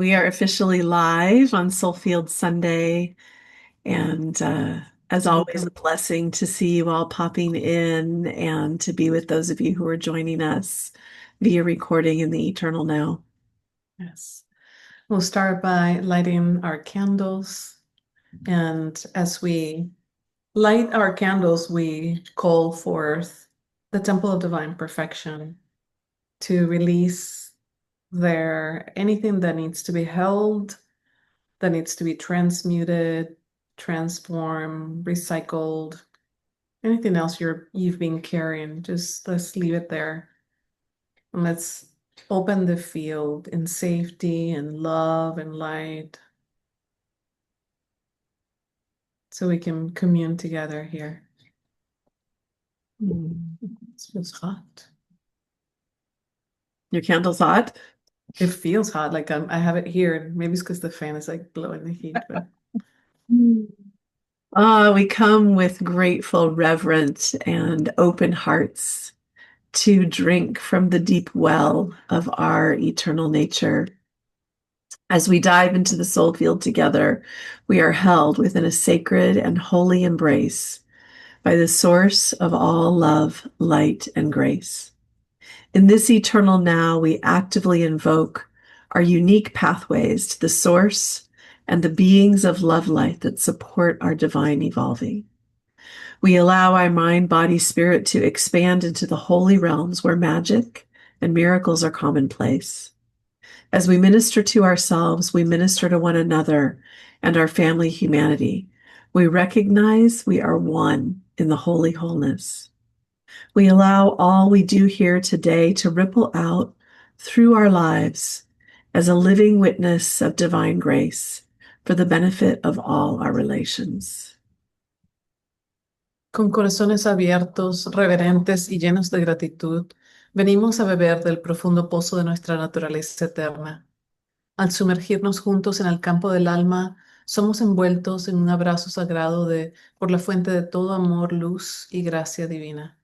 We are officially live on Soulfield Sunday, and as always, a blessing to see you all popping in and to be with those of you who are joining us via recording in the eternal now. Yes. We'll start by lighting our candles. And as we light our candles, we call forth the Temple of Divine Perfection to release anything that needs to be held, that needs to be transmuted, transformed, recycled, anything else you've been carrying. Just let's leave it there. And let's open the field in safety and love and light so we can commune together here. It feels hot. Your candle's hot? It feels hot. Like I have it here. Maybe it's because the fan is like blowing the heat, but We come with grateful, reverent, and open hearts to drink from the deep well of our eternal nature. As we dive into the soul field together, we are held within a sacred and holy embrace by the source of all love, light, and grace. In this eternal now, we actively invoke our unique pathways to the source and the beings of love light that support our divine evolving. We allow our mind, body, spirit to expand into the holy realms where magic and miracles are commonplace. As we minister to ourselves, we minister to one another and our family humanity. We recognize we are one in the holy wholeness. We allow all we do here today to ripple out through our lives as a living witness of divine grace for the benefit of all our relations. con corazones abiertos, reverentes y llenos de gratitud, venimos a beber del profundo pozo de nuestra naturaleza eterna. Al sumergirnos juntos en el campo del alma, somos envueltos en un abrazo sagrado por la fuente de todo amor, luz y gracia divina.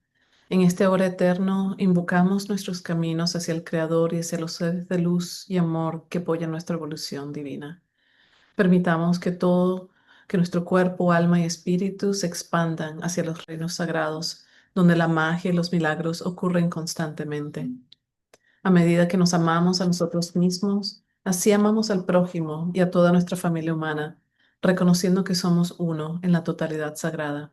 En este ahora eterno, invocamos nuestros caminos hacia el Creador y hacia los seres de luz y amor que apoyan nuestra evolución divina. Permitamos que nuestro cuerpo, alma y espíritu se expandan hacia los reinos sagrados, donde la magia y los milagros ocurren constantemente. A medida que nos amamos a nosotros mismos, así amamos al prójimo y a toda nuestra familia humana, reconociendo que somos uno en la totalidad sagrada.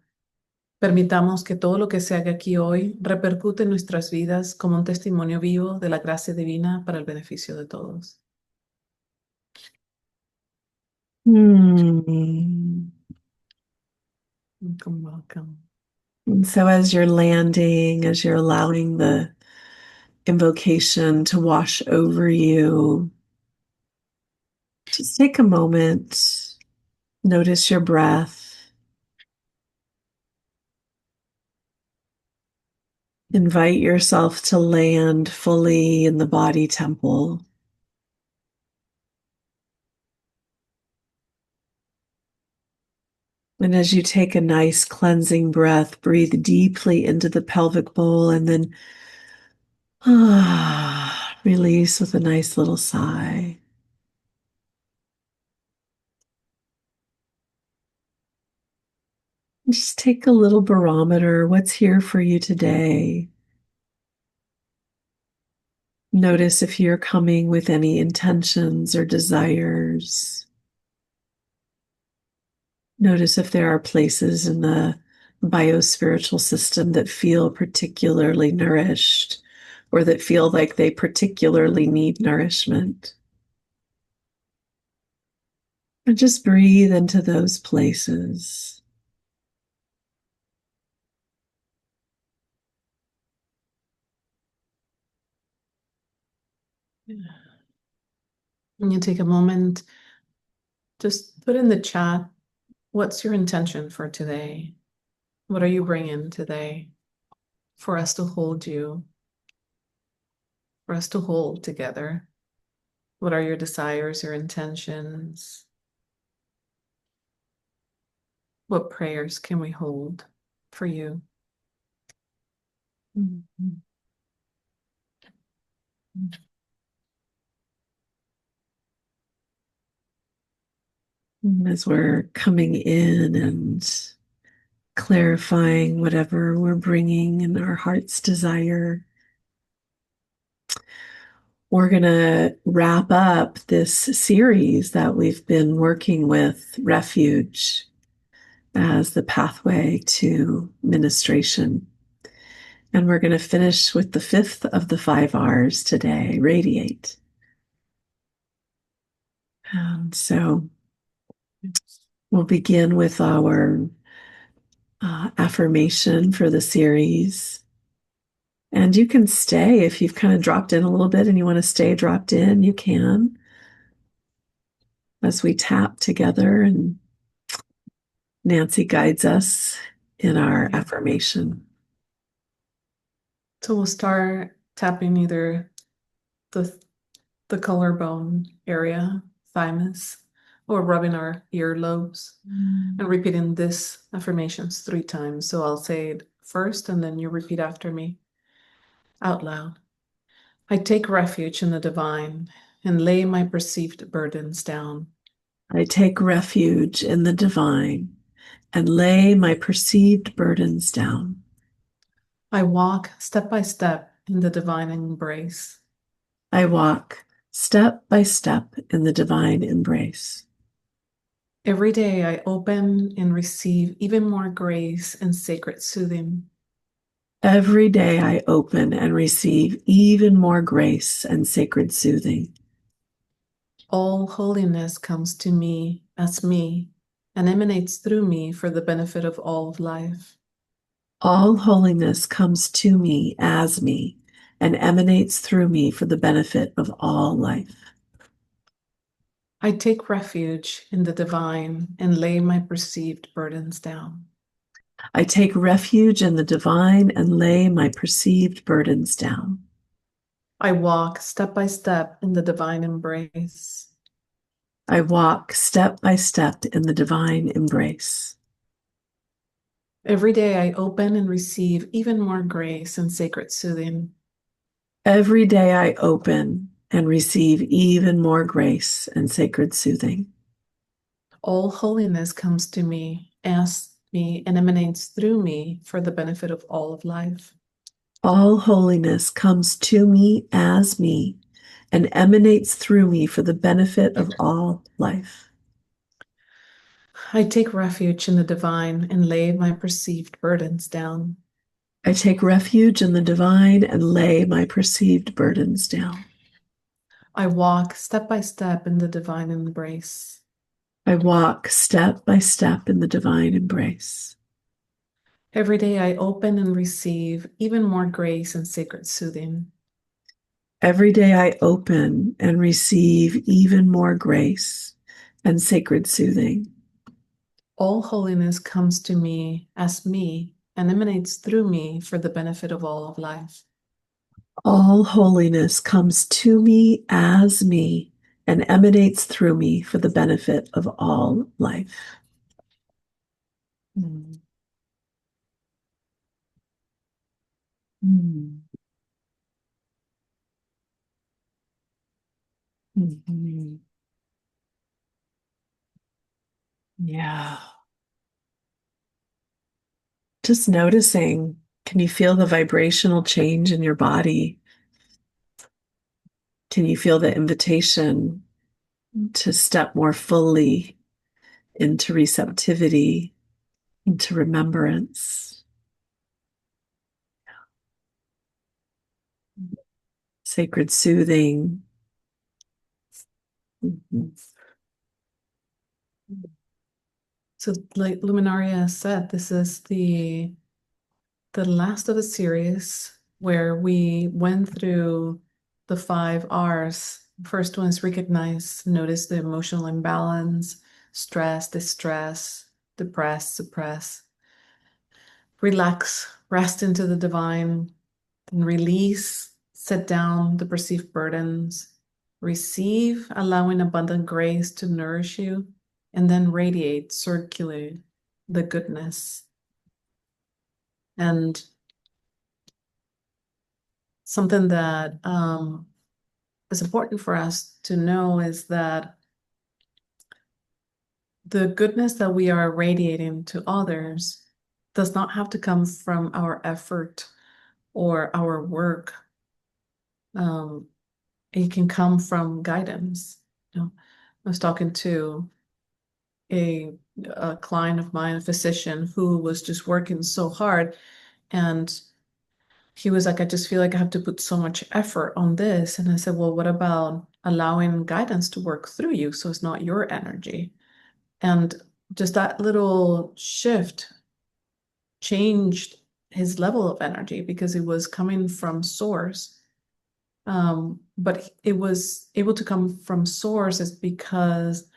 Permitamos que todo lo que se haga aquí hoy repercute en nuestras vidas como un testimonio vivo de la gracia divina para el beneficio de todos. Hmm. Welcome, welcome. And so, as you're landing, as you're allowing the invocation to wash over you, just take a moment, notice your breath, invite yourself to land fully in the body temple. And as you take a nice cleansing breath, breathe deeply into the pelvic bowl and then release with a nice little sigh. Just take a little barometer. What's here for you today? Notice if you're coming with any intentions or desires. Notice if there are places in the biospiritual system that feel particularly nourished or that feel like they particularly need nourishment. And just breathe into those places. When you take a moment, just put in the chat, what's your intention for today? What are you bringing today for us to hold you, for us to hold together? What are your desires, your intentions? What prayers can we hold for you? Mm-hmm. As we're coming in and clarifying whatever we're bringing in our heart's desire, we're going to wrap up this series that we've been working with Refuge as the pathway to ministration. And we're going to finish with the fifth of the 5 R's today, radiate. And so we'll begin with our affirmation for the series. And you can stay if you've kind of dropped in a little bit and you want to stay dropped in, you can as we tap together and Nancy guides us in our affirmation. So we'll start tapping either the collarbone area, thymus, or rubbing our earlobes and repeating this affirmations 3 times. So I'll say it first and then you repeat after me out loud. I take refuge in the divine and lay my perceived burdens down. I take refuge in the divine and lay my perceived burdens down. I walk step by step in the divine embrace. I walk step by step in the divine embrace. Every day I open and receive even more grace and sacred soothing. Every day I open and receive even more grace and sacred soothing. All holiness comes to me as me and emanates through me for the benefit of all of life. All holiness comes to me as me and emanates through me for the benefit of all life. I take refuge in the divine and lay my perceived burdens down. I take refuge in the divine and lay my perceived burdens down. I walk step by step in the divine embrace. I walk step by step in the divine embrace. Every day I open and receive even more grace and sacred soothing. Every day I open and receive even more grace and sacred soothing. All holiness comes to me, as me, and emanates through me for the benefit of all of life. All holiness comes to me as me and emanates through me for the benefit of all life. I take refuge in the divine and lay my perceived burdens down. I take refuge in the divine and lay my perceived burdens down. I walk step by step in the divine embrace. I walk step by step in the divine embrace. Every day I open and receive even more grace and sacred soothing. Every day I open and receive even more grace and sacred soothing. All holiness comes to me as me and emanates through me for the benefit of all of life. All holiness comes to me as me and emanates through me for the benefit of all life. Mm. Mm. Mhm. Yeah. Just noticing, can you feel the vibrational change in your body? Can you feel the invitation to step more fully into receptivity, into remembrance, sacred soothing? Mhm. So, like Luminaria said, this is the last of the series where we went through the 5 R's. First one is recognize, notice the emotional imbalance, stress, distress, depress, suppress, relax, rest into the divine, then release, set down the perceived burdens, receive, allowing abundant grace to nourish you, and then radiate, circulate the goodness. And something that is important for us to know is that the goodness that we are radiating to others does not have to come from our effort or our work. Um, it can come from guidance. You know, I was talking to a, a client of mine, a physician, who was just working so hard, and he was like, I just feel like I have to put so much effort on this. And I said, well, what about allowing guidance to work through you so it's not your energy? And just that little shift changed his level of energy because it was coming from source. But it was able to come from source is because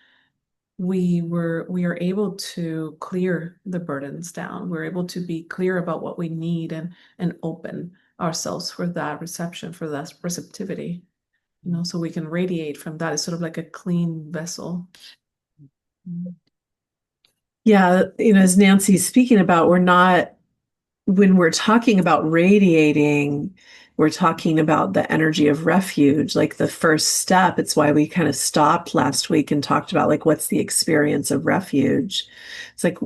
we are able to clear the burdens down. We're able to be clear about what we need and open ourselves for that reception, for that receptivity, so we can radiate from that. It's sort of like a clean vessel. Yeah, as Nancy's speaking about, when we're talking about radiating, we're talking about the energy of refuge, like the first step. It's why we kind of stopped last week and talked about like, what's the experience of refuge? It's like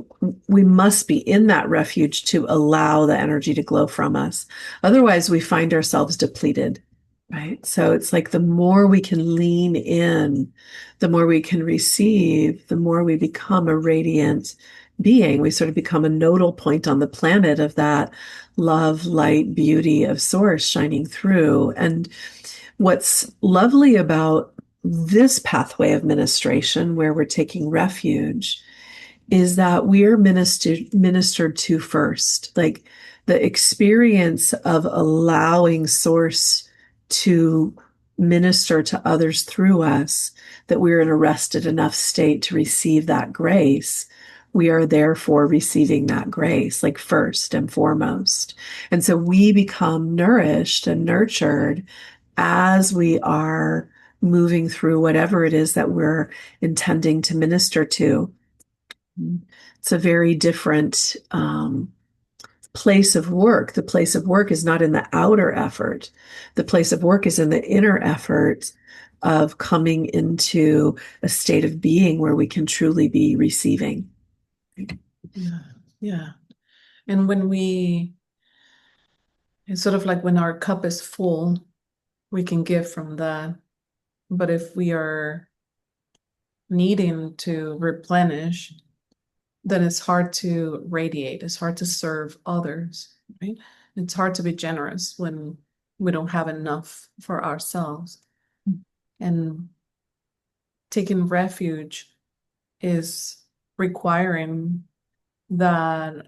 we must be in that refuge to allow the energy to glow from us. Otherwise, we find ourselves depleted, right? So it's like the more we can lean in, the more we can receive, the more we become a radiant being. We sort of become a nodal point on the planet of that love, light, beauty of source shining through. And what's lovely about this pathway of ministration, where we're taking refuge, is that we're ministered to first. Like the experience of allowing source to minister to others through us, that we're in a rested enough state to receive that grace. We are therefore receiving that grace, like first and foremost. And so we become nourished and nurtured as we are moving through whatever it is that we're intending to minister to. It's a very different place of work. The place of work is not in the outer effort. The place of work is in the inner effort of coming into a state of being where we can truly be receiving. Yeah, yeah. And it's sort of like when our cup is full, we can give from that. But if we are needing to replenish, then it's hard to radiate. It's hard to serve others, right? It's hard to be generous when we don't have enough for ourselves. And taking refuge is requiring that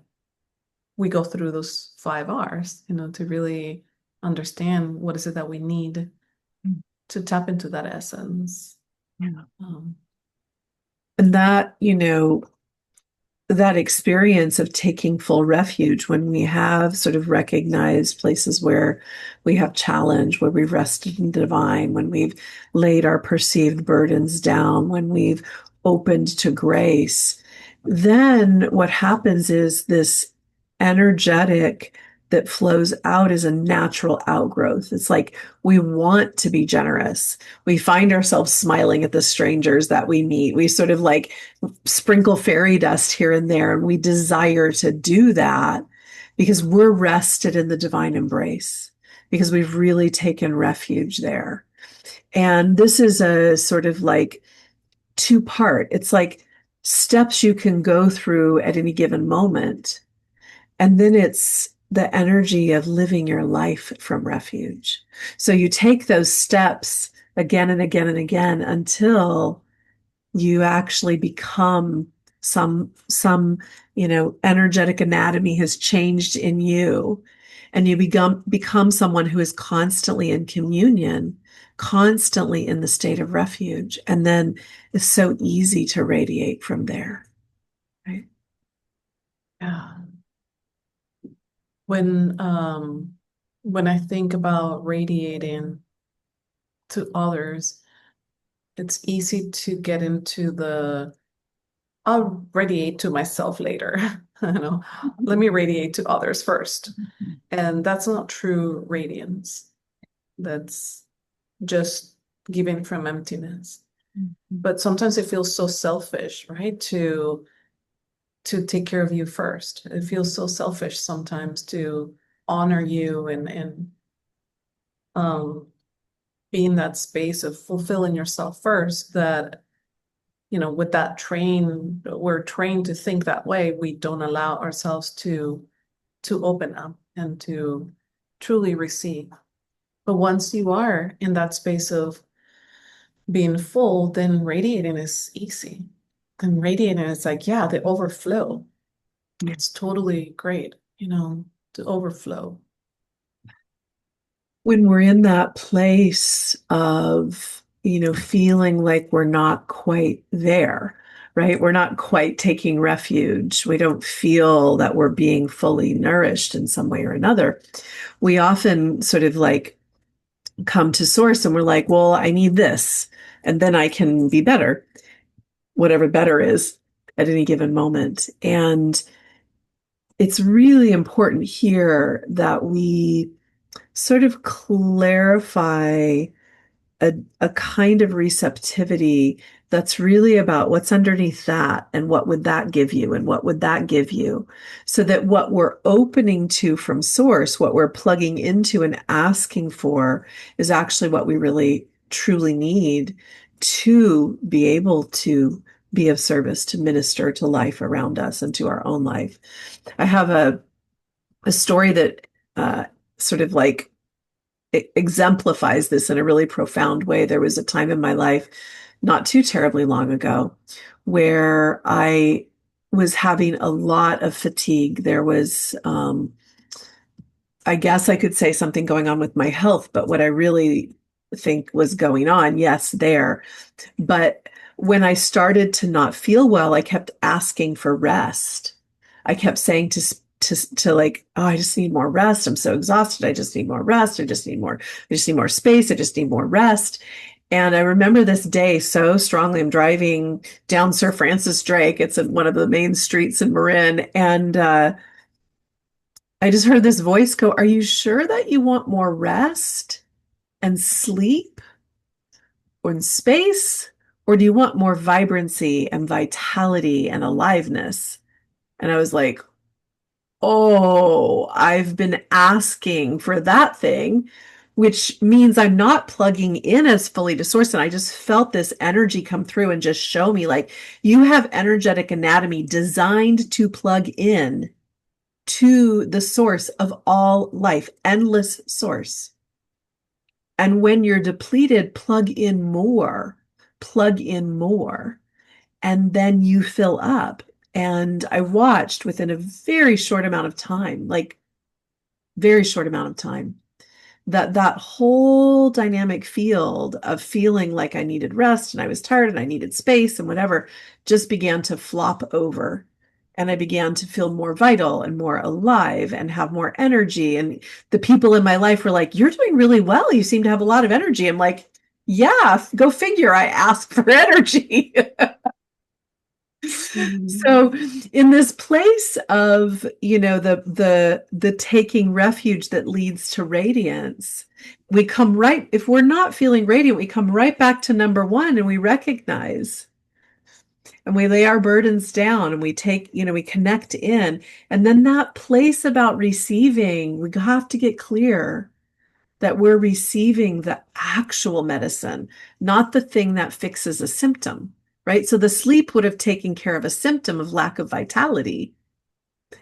we go through those 5 R's, to really understand what is it that we need to tap into that essence. Yeah. Um, And that experience of taking full refuge when we have sort of recognized places where we have challenge, where we've rested in the divine, when we've laid our perceived burdens down, when we've opened to grace, then what happens is this energetic that flows out is a natural outgrowth. It's like we want to be generous. We find ourselves smiling at the strangers that we meet. We sort of like sprinkle fairy dust here and there, and we desire to do that because we're rested in the divine embrace, because we've really taken refuge there. And this is a sort of like two-part. It's like steps you can go through at any given moment. And then it's the energy of living your life from refuge. So you take those steps again and again and again until you actually become some energetic anatomy has changed in you, and you become someone who is constantly in communion, constantly in the state of refuge, and then it's so easy to radiate from there, right? yeah. When I think about radiating to others, it's easy to get into I'll radiate to myself later. Let me radiate to others first. And that's not true radiance. That's just giving from emptiness. Mhm. But sometimes it feels so selfish, right? To take care of you first. It feels so selfish sometimes to honor you and um be in that space of fulfilling yourself first that with that we're trained to think that way. We don't allow ourselves to open up and to truly receive. But once you are in that space of being full, then radiating is easy. And radiating is like, yeah, the overflow. It's totally great, to overflow. When we're in that place of, feeling like we're not quite there, right? We're not quite taking refuge. We don't feel that we're being fully nourished in some way or another. We often sort of like come to source and we're like, well, I need this, and then I can be better, whatever better is at any given moment. And it's really important here that we sort of clarify a kind of receptivity that's really about what's underneath that and what would that give you and what would that give you, so that what we're opening to from source, what we're plugging into and asking for, is actually what we really truly need to be able to be of service, to minister to life around us and to our own life. I have a story that uh, sort of like exemplifies this in a really profound way. There was a time in my life, not too terribly long ago, where I was having a lot of fatigue. There was, I guess I could say something going on with my health, but what I really think was going on, yes, there. But when I started to not feel well, I kept asking for rest. I kept saying to like, oh, I just need more rest. I'm so exhausted. I just need more rest. I just need more space. I just need more rest. And I remember this day so strongly. I'm driving down Sir Francis Drake. It's one of the main streets in Marin. And I just heard this voice go, are you sure that you want more rest and sleep or in space? Or do you want more vibrancy and vitality and aliveness? And I was like, oh, I've been asking for that thing, which means I'm not plugging in as fully to source. And I just felt this energy come through and just show me like, you have energetic anatomy designed to plug in to the source of all life, endless source. And when you're depleted, plug in more, and then you fill up. And I watched within a very short amount of time, like very short amount of time, that whole dynamic field of feeling like I needed rest and I was tired and I needed space and whatever just began to flop over. And I began to feel more vital and more alive and have more energy. And the people in my life were like, you're doing really well. You seem to have a lot of energy. I'm like, yeah, go figure. I asked for energy. Mhm. So in this place of, the taking refuge that leads to radiance, we come right, if we're not feeling radiant, we come right back to number one and we recognize and we lay our burdens down and we take, we connect in. And then that place about receiving, we have to get clear that we're receiving the actual medicine, not the thing that fixes a symptom, right? So the sleep would have taken care of a symptom of lack of vitality.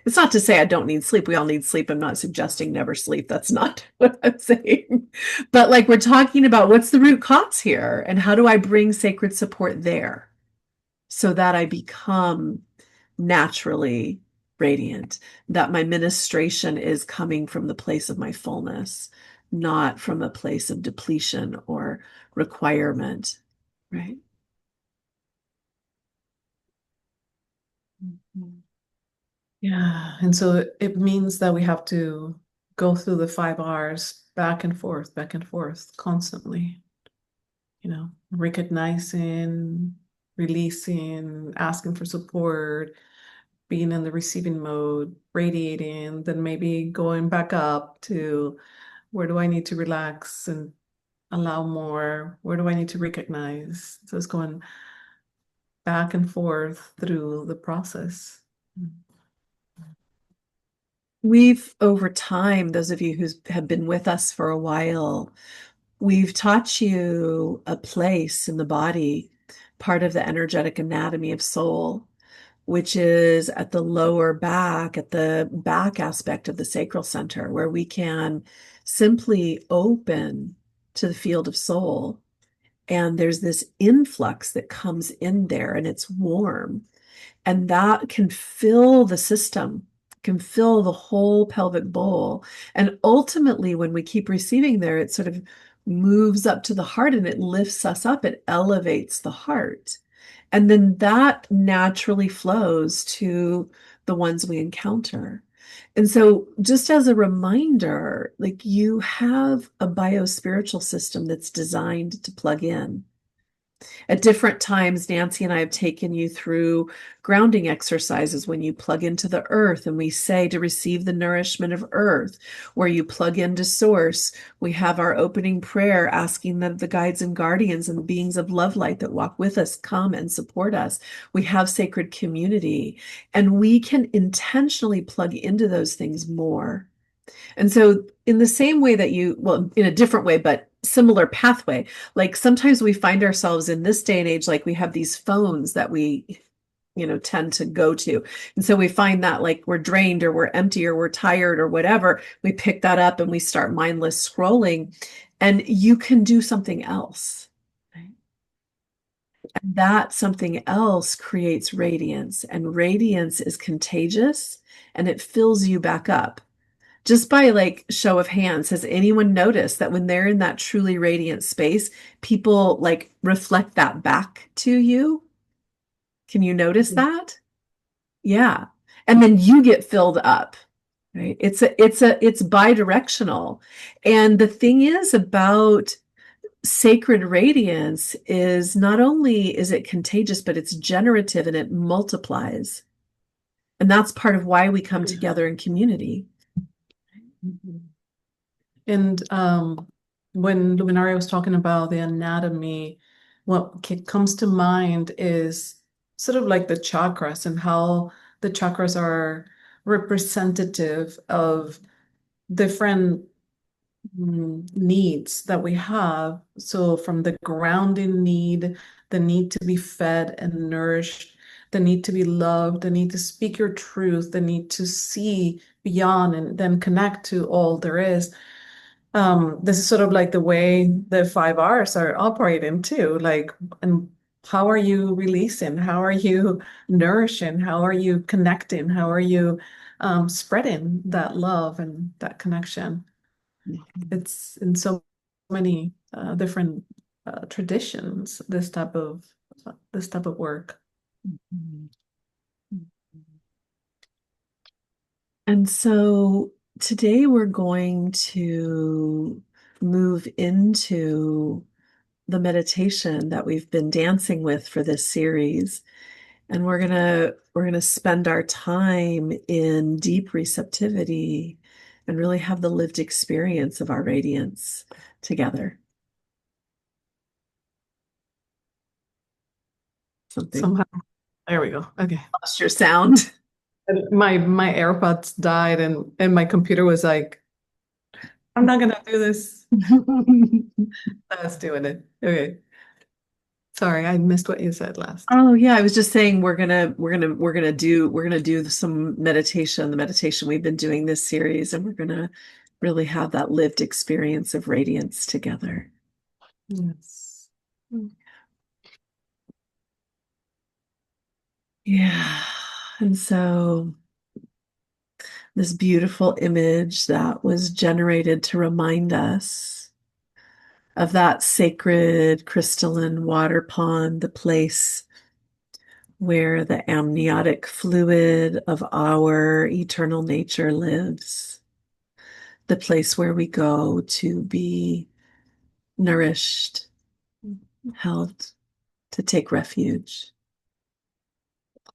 It's not to say I don't need sleep. We all need sleep. I'm not suggesting never sleep. That's not what I'm saying. But like we're talking about what's the root cause here and how do I bring sacred support there so that I become naturally radiant, that my ministration is coming from the place of my fullness, not from a place of depletion or requirement, right? Mhm. Yeah. And so it means that we have to go through the 5 R's back and forth constantly, recognizing, releasing, asking for support, being in the receiving mode, radiating, then maybe going back up to where do I need to relax and allow more? Where do I need to recognize? So it's going back and forth through the process. We've, over time, those of you who have been with us for a while, we've taught you a place in the body, part of the energetic anatomy of soul, which is at the lower back, at the back aspect of the sacral center, where we can simply open to the field of soul. And there's this influx that comes in there, and it's warm. And that can fill the system, can fill the whole pelvic bowl. And ultimately, when we keep receiving there, it sort of moves up to the heart and it lifts us up, it elevates the heart. And then that naturally flows to the ones we encounter. And so, just as a reminder, like you have a biospiritual system that's designed to plug in. At different times, Nancy and I have taken you through grounding exercises when you plug into the earth and we say to receive the nourishment of earth, where you plug into source. We have our opening prayer asking that the guides and guardians and the beings of love light that walk with us come and support us. We have sacred community, and we can intentionally plug into those things more. And so, in the same way that you, well, in a different way, but similar pathway, like sometimes we find ourselves in this day and age, like we have these phones that we, tend to go to. And so we find that like we're drained or we're empty or we're tired or whatever. We pick that up and we start mindless scrolling, and you can do something else. Right? And that something else creates radiance, and radiance is contagious and it fills you back up. Just by like show of hands, has anyone noticed that when they're in that truly radiant space, people like reflect that back to you? Can you notice that? Yeah. And then you get filled up, right? It's bidirectional. And the thing is about sacred radiance is not only is it contagious, but it's generative and it multiplies. And that's part of why we come together in community. And when Luminaria was talking about the anatomy, what comes to mind is sort of like the chakras and how the chakras are representative of different needs that we have. So from the grounding need, the need to be fed and nourished, the need to be loved, the need to speak your truth, the need to see beyond and then connect to all there is. This is sort of like the way the 5 R's are operating too. Like, and how are you releasing? How are you nourishing? How are you connecting? How are you spreading that love and that connection? It's in so many different traditions, this type of work. And so today we're going to move into the meditation that we've been dancing with for this series. And we're gonna spend our time in deep receptivity and really have the lived experience of our radiance together. Something Somehow, there we go. Okay. lost your sound. And my AirPods died and my computer was like, I'm not gonna do this. I was doing it. Okay. Sorry, I missed what you said last. Oh yeah, I was just saying we're gonna do some meditation, the meditation we've been doing this series, and we're gonna really have that lived experience of radiance together. Yes. Yeah. And so this beautiful image that was generated to remind us of that sacred crystalline water pond, the place where the amniotic fluid of our eternal nature lives, the place where we go to be nourished, held, to take refuge.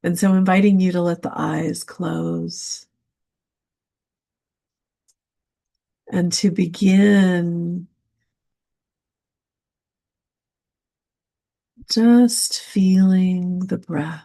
And so inviting you to let the eyes close and to begin Just feeling the breath.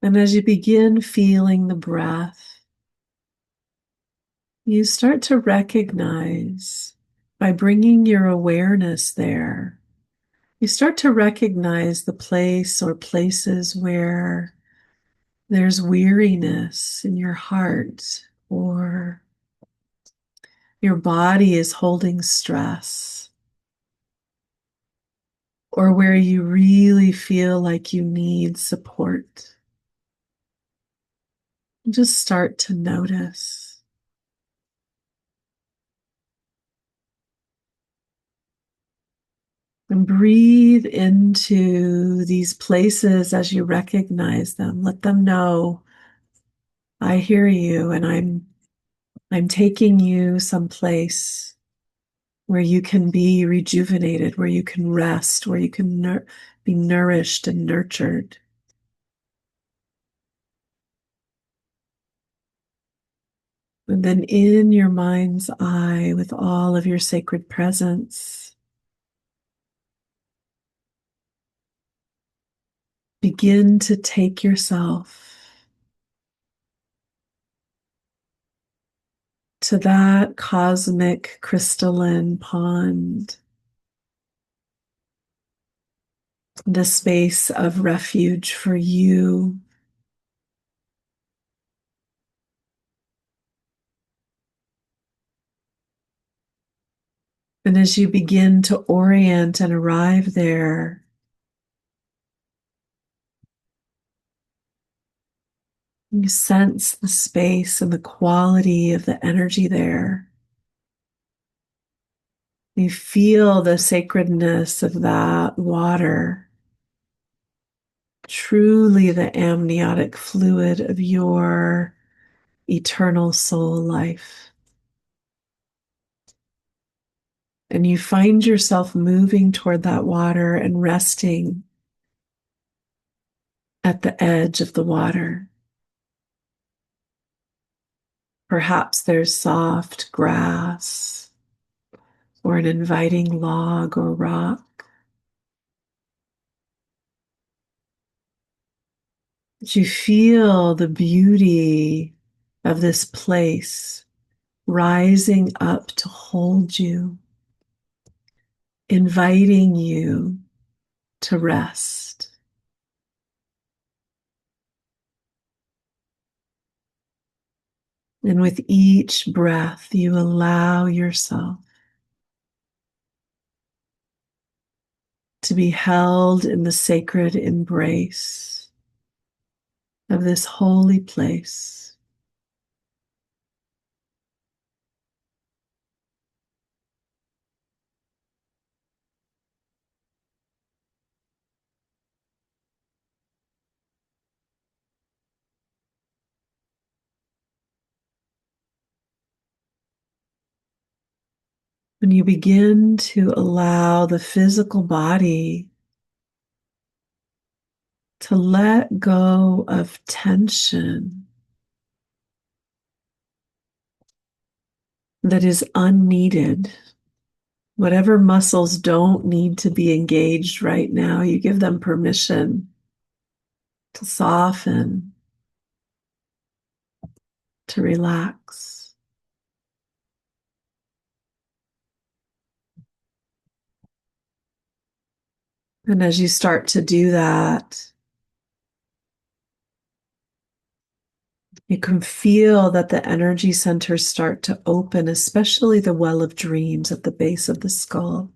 And as you begin feeling the breath, you start to recognize by bringing your awareness there, you start to recognize the place or places where there's weariness in your heart or your body is holding stress, or where you really feel like you need support. Just start to notice. And breathe into these places as you recognize them. Let them know, I hear you, and I'm taking you someplace where you can be rejuvenated, where you can rest, where you can be nourished and nurtured. And then in your mind's eye, with all of your sacred presence, begin to take yourself to that cosmic crystalline pond, the space of refuge for you. And as you begin to orient and arrive there, you sense the space and the quality of the energy there. You feel the sacredness of that water, truly the amniotic fluid of your eternal soul life. And you find yourself moving toward that water and resting at the edge of the water. Perhaps there's soft grass or an inviting log or rock. But you feel the beauty of this place rising up to hold you, inviting you to rest. And with each breath, you allow yourself to be held in the sacred embrace of this holy place. When you begin to allow the physical body to let go of tension that is unneeded, whatever muscles don't need to be engaged right now, you give them permission to soften, to relax. And as you start to do that, you can feel that the energy centers start to open, especially the well of dreams at the base of the skull.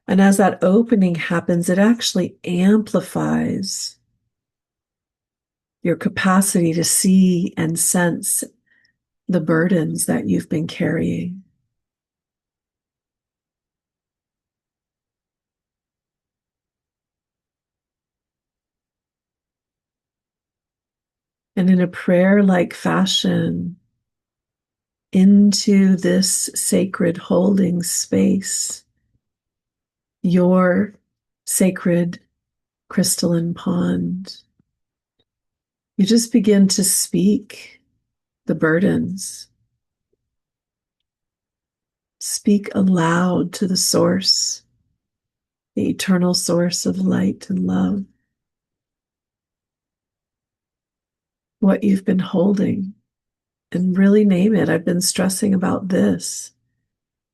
And as that opening happens, it actually amplifies your capacity to see and sense the burdens that you've been carrying. And in a prayer-like fashion, into this sacred holding space, your sacred crystalline pond. You just begin to speak the burdens. Speak aloud to the source, the eternal source of light and love. What you've been holding, and really name it. I've been stressing about this.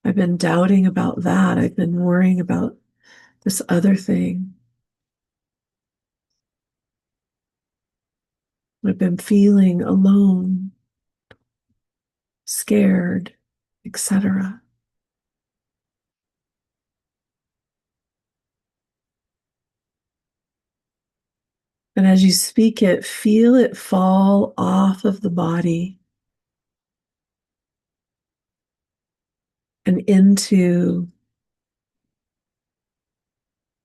I've been doubting about that. I've been worrying about this other thing. I've been feeling alone, scared, etc. And as you speak it, feel it fall off of the body and into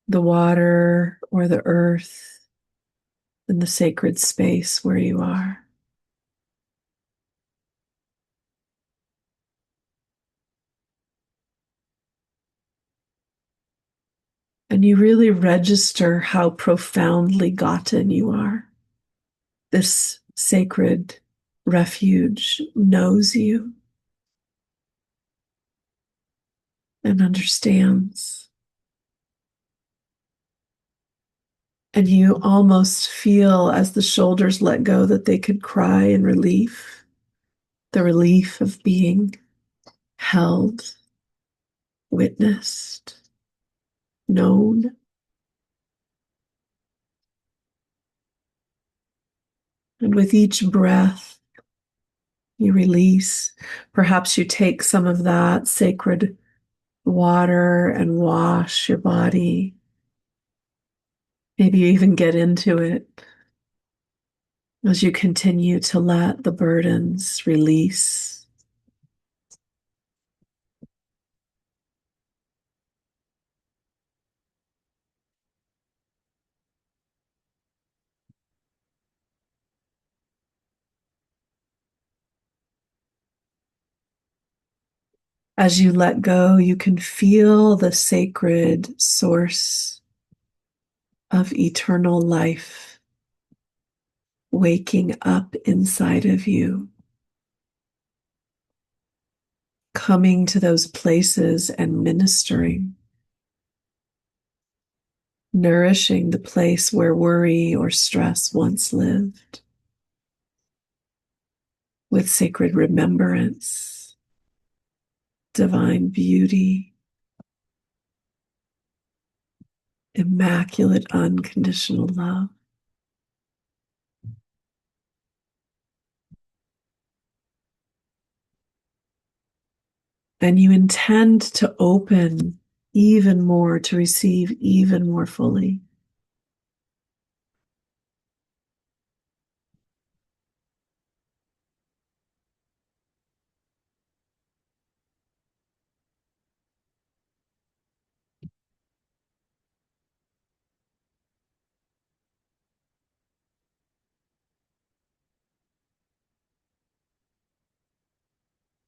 the water or the earth in the sacred space where you are. And you really register how profoundly gotten you are. This sacred refuge knows you and understands. And you almost feel as the shoulders let go that they could cry in relief, the relief of being held, witnessed, known. And with each breath, you release. Perhaps you take some of that sacred water and wash your body. Maybe you even get into it as you continue to let the burdens release. As you let go, you can feel the sacred source of eternal life waking up inside of you, coming to those places and ministering, nourishing the place where worry or stress once lived with sacred remembrance, divine beauty, immaculate unconditional love. And you intend to open even more, to receive even more fully.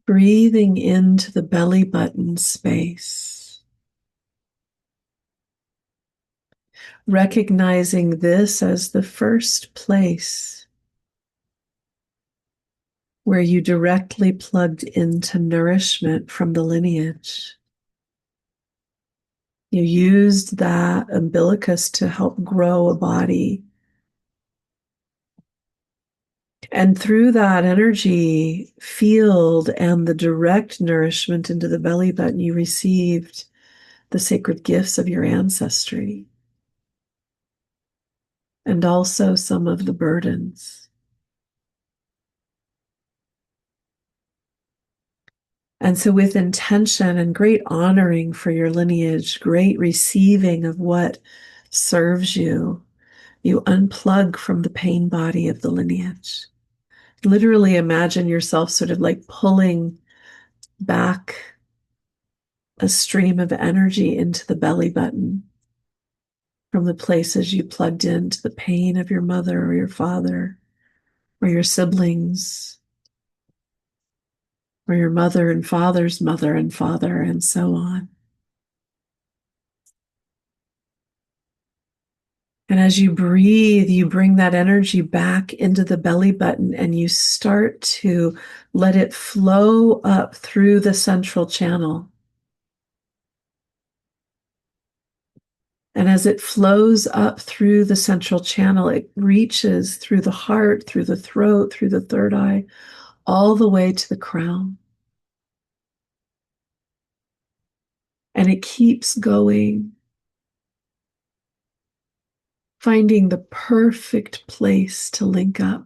Breathing into the belly button space, recognizing this as the first place where you directly plugged into nourishment from the lineage. You used that umbilicus to help grow a body. And through that energy field and the direct nourishment into the belly button, you received the sacred gifts of your ancestry and also some of the burdens. And so, with intention and great honoring for your lineage, great receiving of what serves you, you unplug from the pain body of the lineage. Literally imagine yourself sort of like pulling back a stream of energy into the belly button from the places you plugged into the pain of your mother or your father or your siblings. or your mother and father's mother and father, and so on. And as you breathe, you bring that energy back into the belly button and you start to let it flow up through the central channel. And as it flows up through the central channel, it reaches through the heart, through the throat, through the third eye, all the way to the crown. And it keeps going, finding the perfect place to link up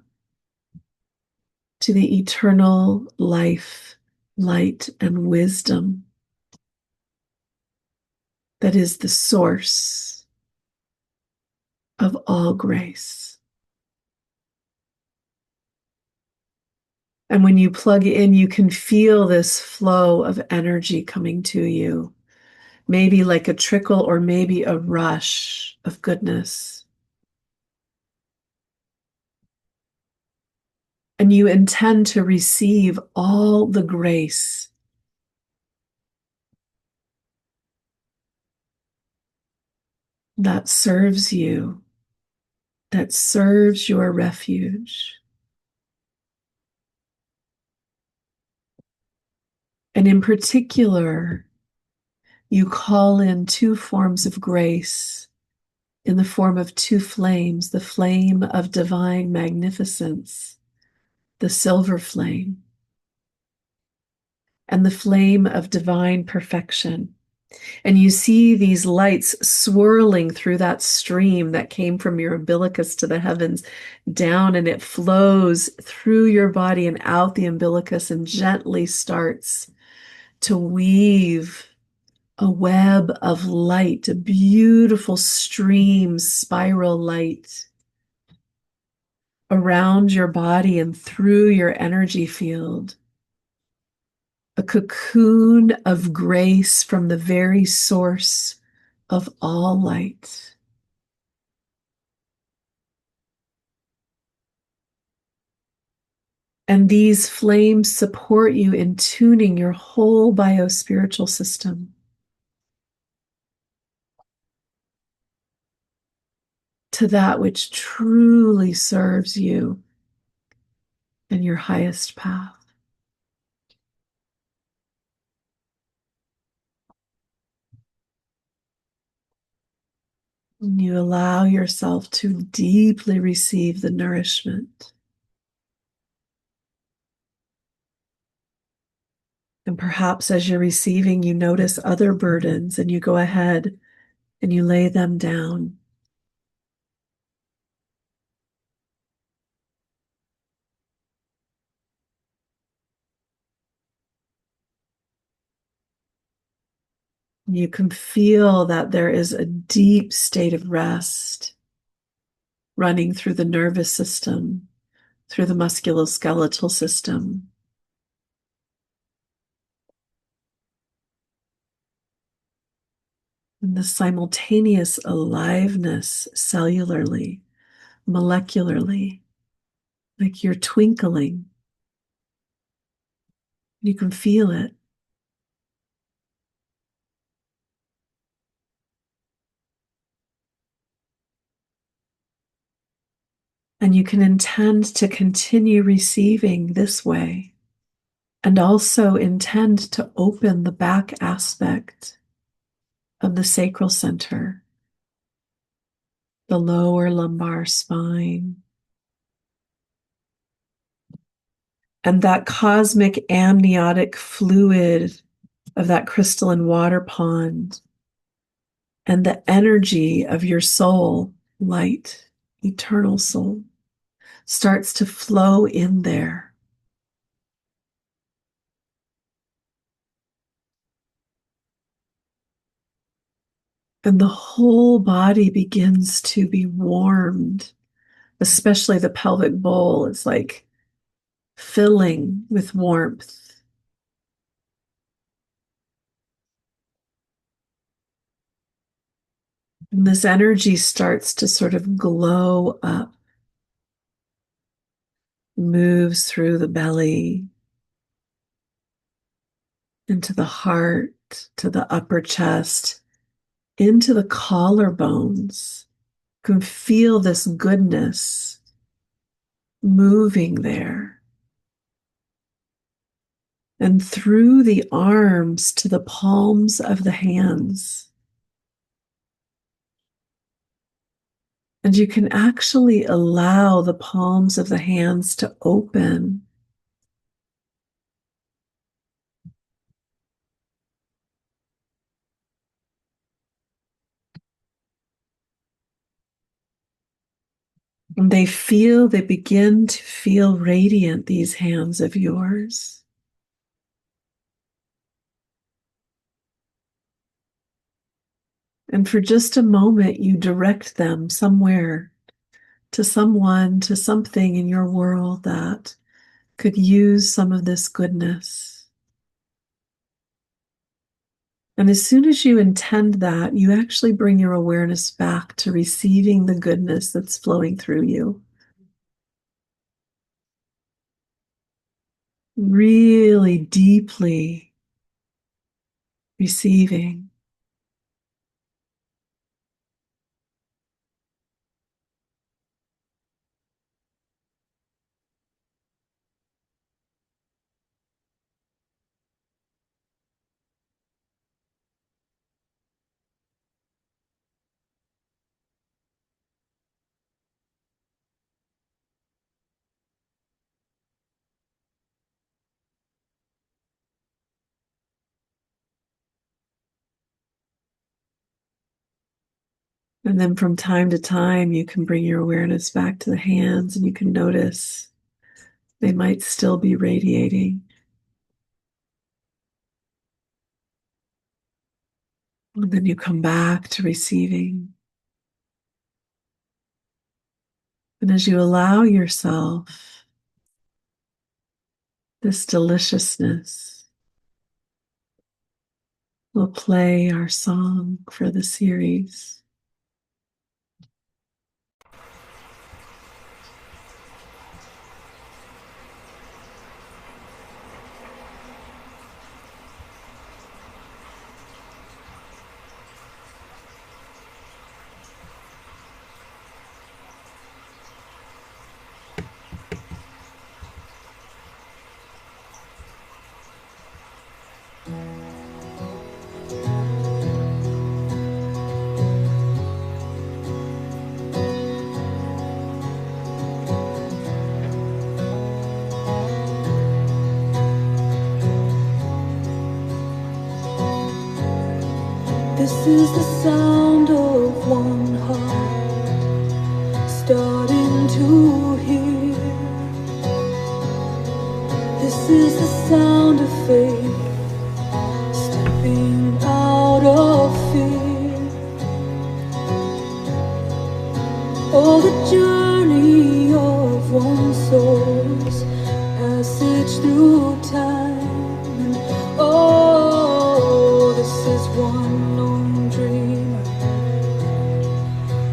to the eternal life, light, and wisdom that is the source of all grace. And when you plug in, you can feel this flow of energy coming to you, maybe like a trickle or maybe a rush of goodness. And you intend to receive all the grace that serves you, that serves your refuge. And in particular, you call in two forms of grace in the form of two flames, the flame of divine magnificence, the silver flame, and the flame of divine perfection. And you see these lights swirling through that stream that came from your umbilicus to the heavens down, and it flows through your body and out the umbilicus and gently starts to weave a web of light, a beautiful stream, spiral light around your body and through your energy field. A cocoon of grace from the very source of all light. And these flames support you in tuning your whole biospiritual system to that which truly serves you in your highest path. And you allow yourself to deeply receive the nourishment. And perhaps as you're receiving, you notice other burdens and you go ahead and you lay them down. You can feel that there is a deep state of rest running through the nervous system, through the musculoskeletal system. And the simultaneous aliveness cellularly, molecularly, like you're twinkling. You can feel it. And you can intend to continue receiving this way, and also intend to open the back aspect of the sacral center, the lower lumbar spine, and that cosmic amniotic fluid of that crystalline water pond, and the energy of your soul, light, eternal soul, starts to flow in there. And the whole body begins to be warmed, especially the pelvic bowl is like filling with warmth. And this energy starts to sort of glow up, moves through the belly, into the heart, to the upper chest, into the collarbones. You can feel this goodness moving there. And through the arms to the palms of the hands. And you can actually allow the palms of the hands to open. And they begin to feel radiant, these hands of yours. And for just a moment, you direct them somewhere, to someone, to something in your world that could use some of this goodness. And as soon as you intend that, you actually bring your awareness back to receiving the goodness that's flowing through you. Really deeply receiving. And then from time to time, you can bring your awareness back to the hands and you can notice they might still be radiating. And then you come back to receiving. And as you allow yourself this deliciousness, we'll play our song for the series. This is the sound of one heart starting to hear. This is the sound of faith stepping out of fear. Oh, the journey of one soul's passage through time. And oh, this is one lone dreamer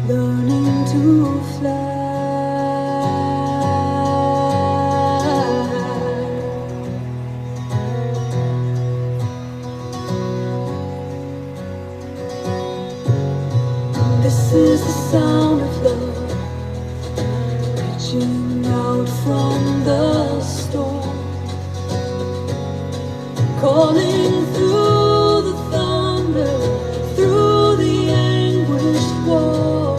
learning to fly. This is the sound of love reaching out from the storm, calling through the thunder, through the anguished war.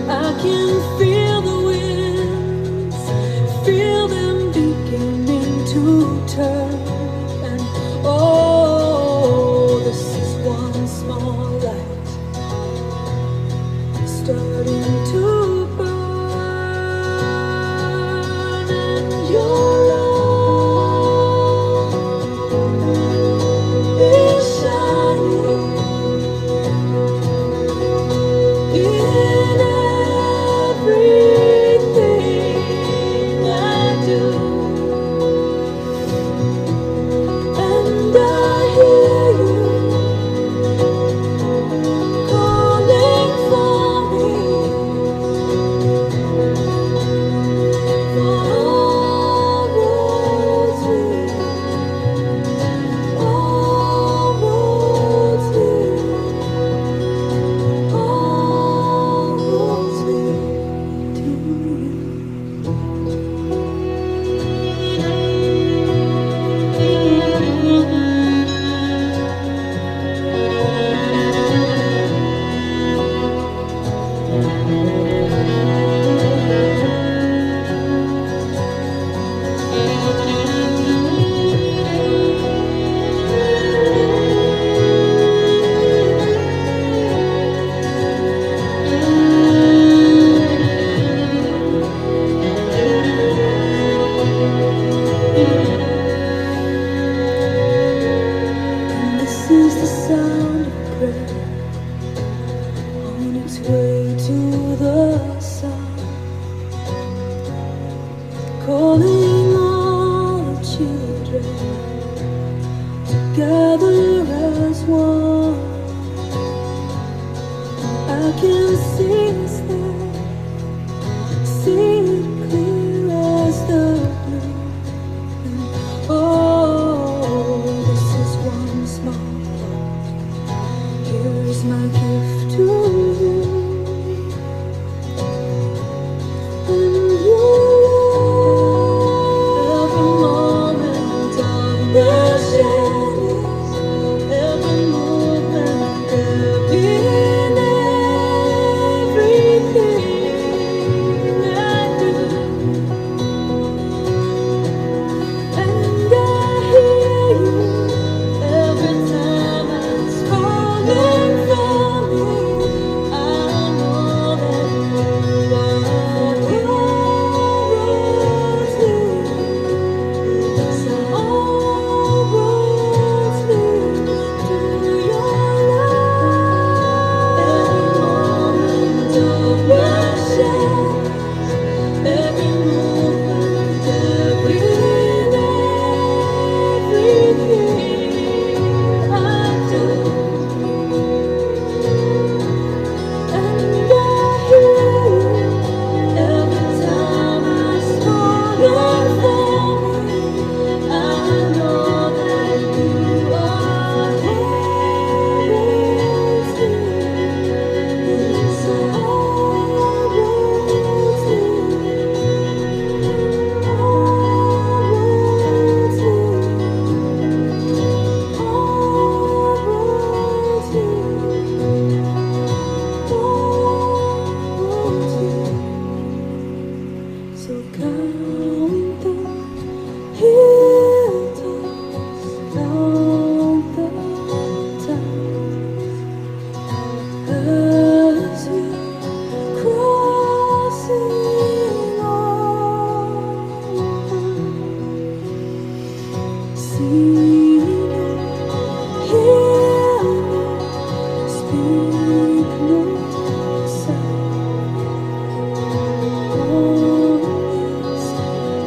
I can feel the winds, feel them beginning to turn. And oh, this is one small light starting to burn. together as one. I can see us there, see it clear as the blue. Oh, this is one small part. Here's my gift to you. And your love, every moment of the shadows, every movement, in everything I do. And I hear you every time it's calling for me. I know that you are always near. So always near to your love. Every moment of your shadows, every movement, everything I do. And I hear you every time it's calling for me. I know that you are always near. So always near. Always so count the hilltops, count the times as we're crossing over. See no, hear no, speak no sound on this golden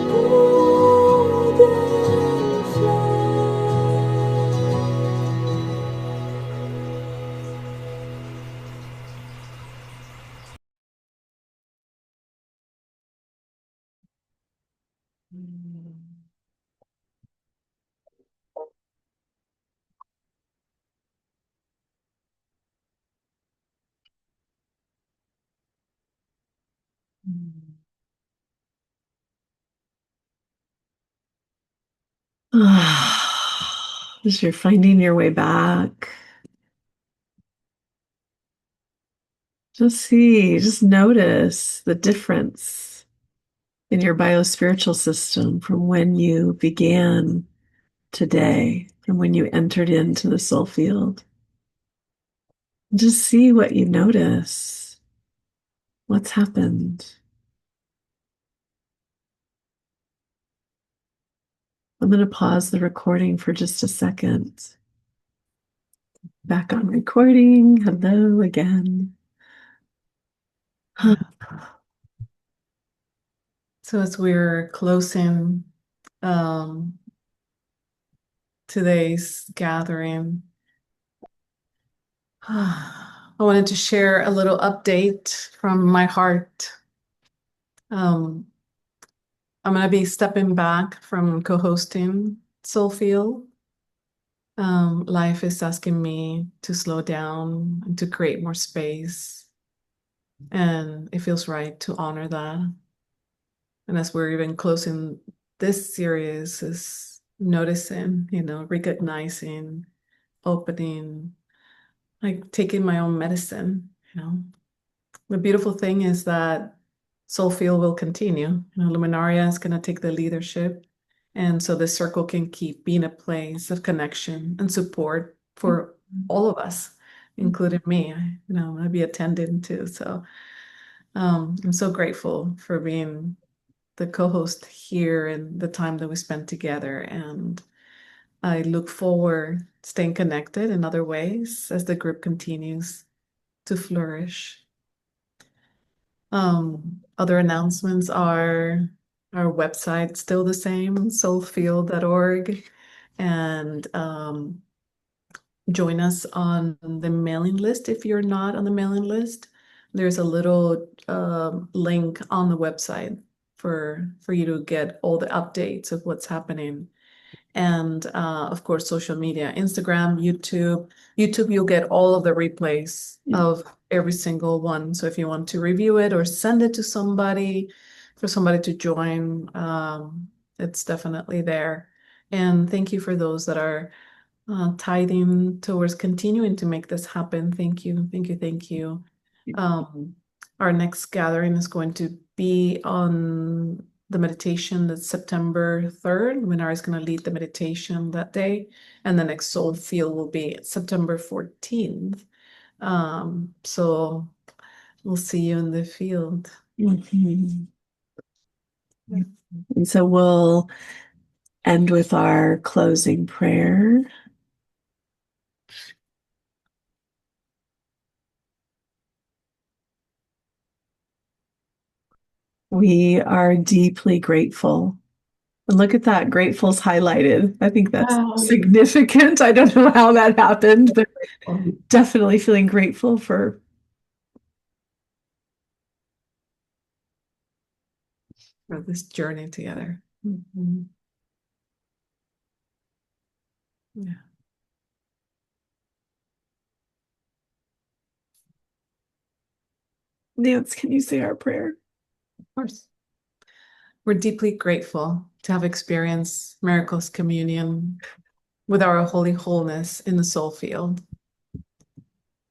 As you're finding your way back, just notice the difference in your biospiritual system from when you began today, from when you entered into the soul field. Just see what you notice. What's happened? I'm going to pause the recording for just a second. Back on recording. Hello again. So as we're closing today's gathering, I wanted to share a little update from my heart. I'm going to be stepping back from co-hosting Soulfield. Life is asking me to slow down and to create more space. And it feels right to honor that. And as we're even closing this series, is noticing, recognizing, opening, like taking my own medicine. The beautiful thing is that Soulfield will continue. Luminaria is going to take the leadership. And so this circle can keep being a place of connection and support for all of us, including me. I'll be attending too. So I'm so grateful for being the co-host here and the time that we spent together. And I look forward staying connected in other ways as the group continues to flourish. Other announcements are our website still the same, soulfield.org. And join us on the mailing list. If you're not on the mailing list, there's a little link on the website for you to get all the updates of what's happening. And of course, social media, Instagram, YouTube. YouTube, you'll get all of the replays of every single one. So if you want to review it or send it to somebody, for somebody to join, it's definitely there. And thank you for those that are tithing towards continuing to make this happen. Thank you, thank you, thank you. Our next gathering is going to be on the meditation that's September 3rd. Winara is going to lead the meditation that day. And the next soul field will be September 14th. So we'll see you in the field. Mhm. And so we'll end with our closing prayer. We are deeply grateful. And look at that, grateful's highlighted. I think that's significant. I don't know how that happened, but definitely feeling grateful for this journey together. Mm-hmm. Yeah. Nance, can you say our prayer? Of course. We're deeply grateful to have experienced miracles communion with our holy wholeness in the soul field.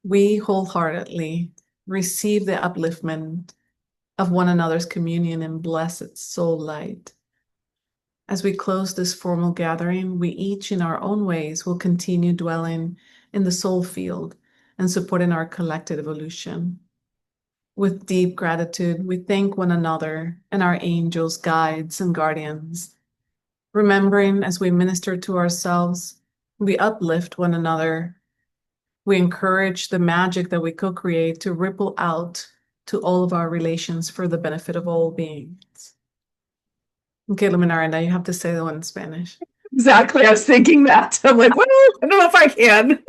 We wholeheartedly receive the upliftment of one another's communion in blessed soul light. As we close this formal gathering, we each in our own ways will continue dwelling in the soul field and supporting our collective evolution. With deep gratitude, we thank one another and our angels, guides, and guardians. Remembering as we minister to ourselves, we uplift one another. We encourage the magic that we co-create to ripple out to all of our relations for the benefit of all beings. Okay, Luminara, now you have to say the one in Spanish. Exactly. I was thinking that. I'm like, well, I don't know if I can.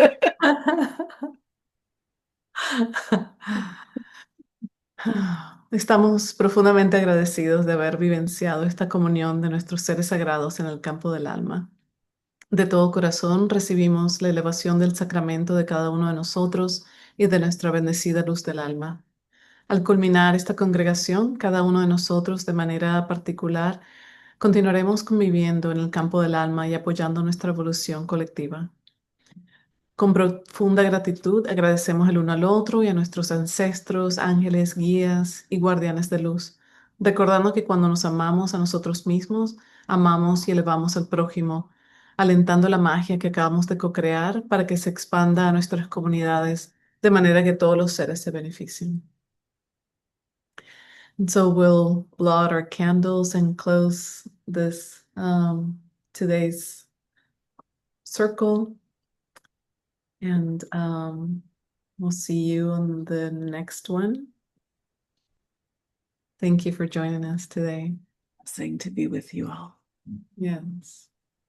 Estamos profundamente agradecidos de haber vivenciado esta comunión de nuestros seres sagrados en el campo del alma. De todo corazón recibimos la elevación del sacramento de cada uno de nosotros y de nuestra bendecida luz del alma. Al culminar esta congregación, cada uno de nosotros de manera particular continuaremos conviviendo en el campo del alma y apoyando nuestra evolución colectiva. Con profunda gratitud agradecemos el uno al otro y a nuestros ancestros, ángeles, guías y guardianes de luz, recordando que cuando nos amamos a nosotros mismos, amamos y elevamos al prójimo, alentando la magia que acabamos de co-crear para que se expanda a nuestras comunidades de manera que todos los seres se beneficien. And so we'll blow out our candles and close this today's circle. And we'll see you on the next one. Thank you for joining us today. Blessing to be with you all. Yes.